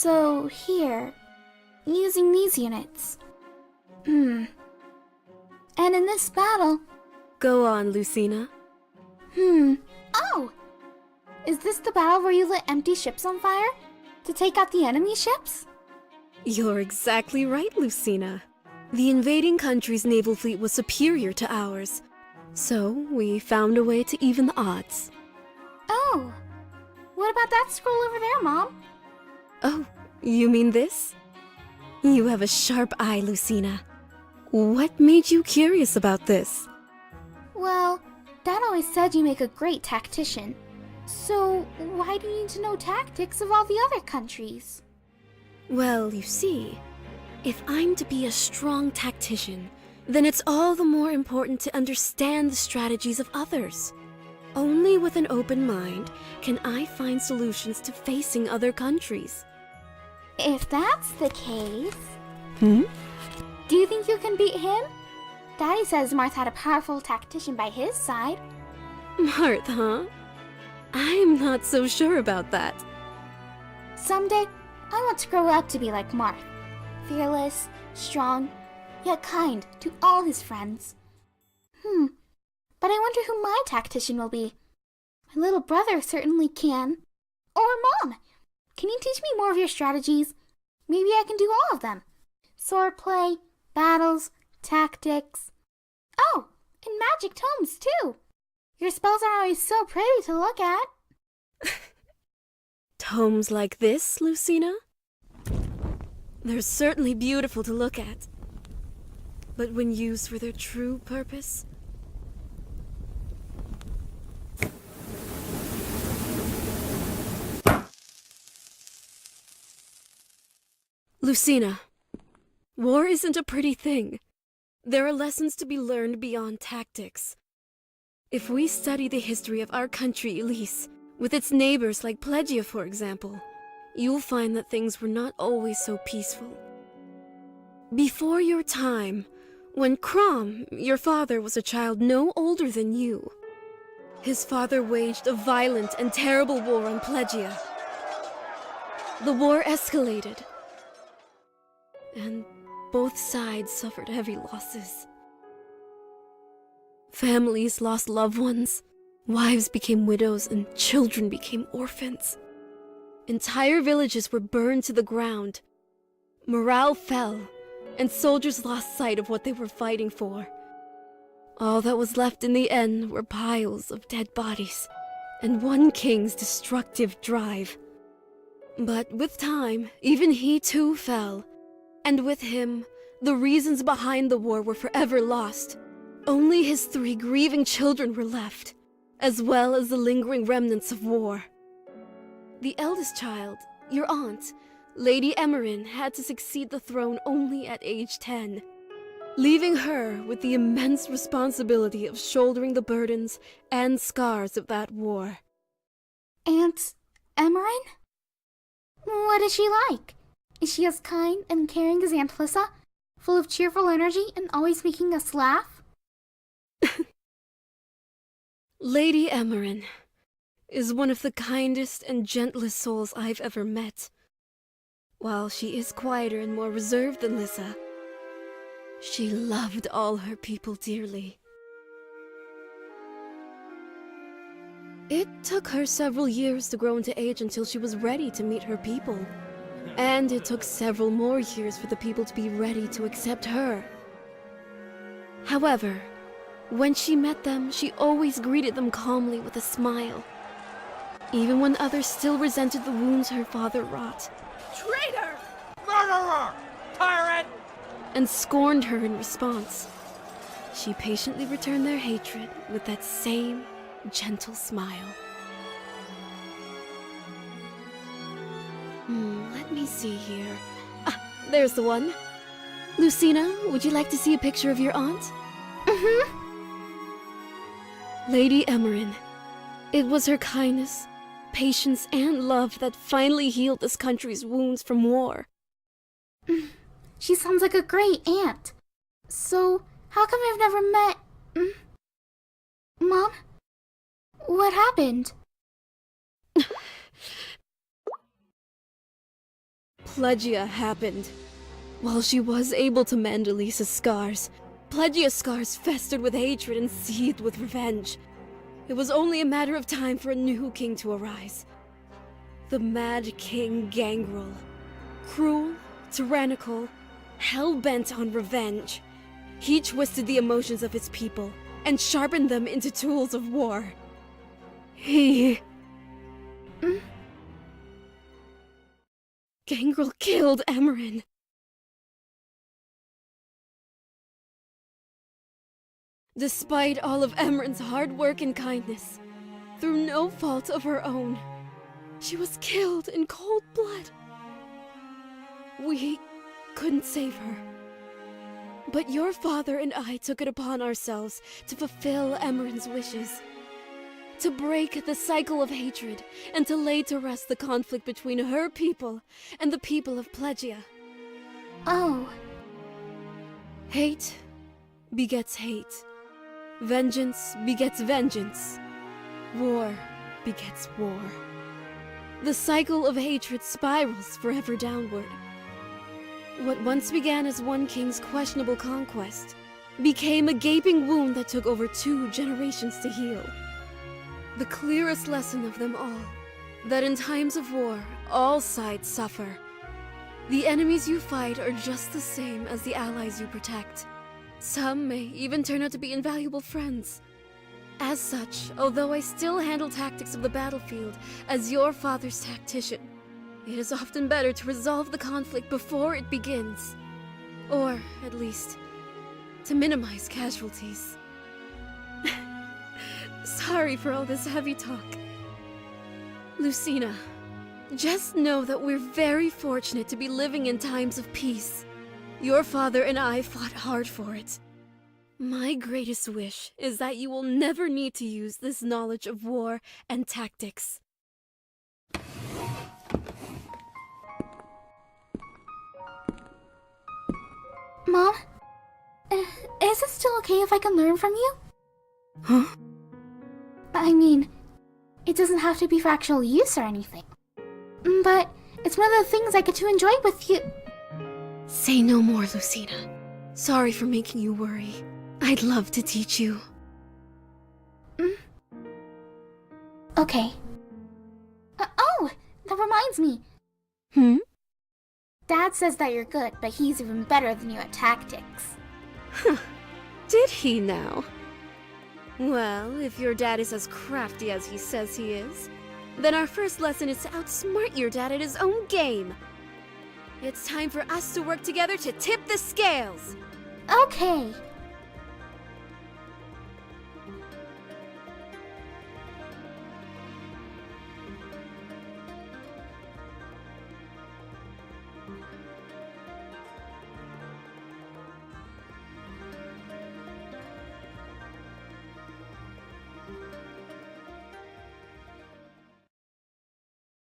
So, here, using these units. And in this battle... Go on, Lucina. Oh! Is this the battle where you lit empty ships on fire? To take out the enemy ships? You're exactly right, Lucina. The invading country's naval fleet was superior to ours. So, we found a way to even the odds. Oh! What about that scroll over there, Mom? Oh, you mean this? You have a sharp eye, Lucina. What made you curious about this? Well, Dad always said you make a great tactician. So, why do you need to know tactics of all the other countries? Well, you see, if I'm to be a strong tactician, then it's all the more important to understand the strategies of others. Only with an open mind can I find solutions to facing other countries. If that's the case... Hmm? Do you think you can beat him? Daddy says Marth had a powerful tactician by his side. Marth, huh? I'm not so sure about that. Someday, I want to grow up to be like Marth. Fearless, strong, yet kind to all his friends. But I wonder who my tactician will be. My little brother certainly can. Or Mom! Can you teach me more of your strategies? Maybe I can do all of them. Swordplay, battles, tactics. Oh, and magic tomes too. Your spells are always so pretty to look at. Tomes like this, Lucina? They're certainly beautiful to look at. But when used for their true purpose... Lucina, war isn't a pretty thing. There are lessons to be learned beyond tactics. If we study the history of our country, Ylisse, with its neighbors like Plegia, for example, you'll find that things were not always so peaceful. Before your time, when Crom, your father, was a child no older than you, his father waged a violent and terrible war on Plegia. The war escalated, and both sides suffered heavy losses. Families lost loved ones, wives became widows, and children became orphans. Entire villages were burned to the ground. Morale fell, and soldiers lost sight of what they were fighting for. All that was left in the end were piles of dead bodies, and one king's destructive drive. But with time, even he too fell. And with him, the reasons behind the war were forever lost. Only his 3 grieving children were left, as well as the lingering remnants of war. The eldest child, your aunt, Lady Emmerin, had to succeed the throne only at age 10, leaving her with the immense responsibility of shouldering the burdens and scars of that war. Aunt Emmerin? What is she like? Is she as kind and caring as Aunt Lissa, full of cheerful energy and always making us laugh? Lady Emmerin is one of the kindest and gentlest souls I've ever met. While she is quieter and more reserved than Lissa, she loved all her people dearly. It took her several years to grow into age until she was ready to meet her people. And it took several more years for the people to be ready to accept her. However, when she met them, she always greeted them calmly with a smile, even when others still resented the wounds her father wrought. Traitor! Murderer! Tyrant! And scorned her in response. She patiently returned their hatred with that same gentle smile. Let me see here. Ah, there's the one. Lucina, would you like to see a picture of your aunt? Lady Emmerin. It was her kindness, patience, and love that finally healed this country's wounds from war. She sounds like a great aunt. So, how come I've never met... Mom? What happened? Plegia happened. While she was able to mend Elisa's scars, Plegia's scars festered with hatred and seethed with revenge. It was only a matter of time for a new king to arise. The Mad King Gangrel. Cruel, tyrannical, hell-bent on revenge. He twisted the emotions of his people and sharpened them into tools of war. Gangrel killed Emmerin. Despite all of Emmerin's hard work and kindness, through no fault of her own, she was killed in cold blood. We couldn't save her. But your father and I took it upon ourselves to fulfill Emmerin's wishes. To break the cycle of hatred and to lay to rest the conflict between her people and the people of Plegia. Oh. Hate begets hate. Vengeance begets vengeance. War begets war. The cycle of hatred spirals forever downward. What once began as one king's questionable conquest became a gaping wound that took over 2 generations to heal. The clearest lesson of them all, that in times of war, all sides suffer. The enemies you fight are just the same as the allies you protect. Some may even turn out to be invaluable friends. As such, although I still handle tactics of the battlefield as your father's tactician, it is often better to resolve the conflict before it begins. Or, at least, to minimize casualties. Sorry for all this heavy talk. Lucina, just know that we're very fortunate to be living in times of peace. Your father and I fought hard for it. My greatest wish is that you will never need to use this knowledge of war and tactics. Mom? Is it still okay if I can learn from you? Huh? I mean, it doesn't have to be for actual use or anything. But it's one of the things I get to enjoy with you. Say no more, Lucina. Sorry for making you worry. I'd love to teach you. Okay. Oh, that reminds me. Dad says that you're good, but he's even better than you at tactics. Did he now? Well, if your dad is as crafty as he says he is, then our first lesson is to outsmart your dad at his own game. It's time for us to work together to tip the scales. Okay.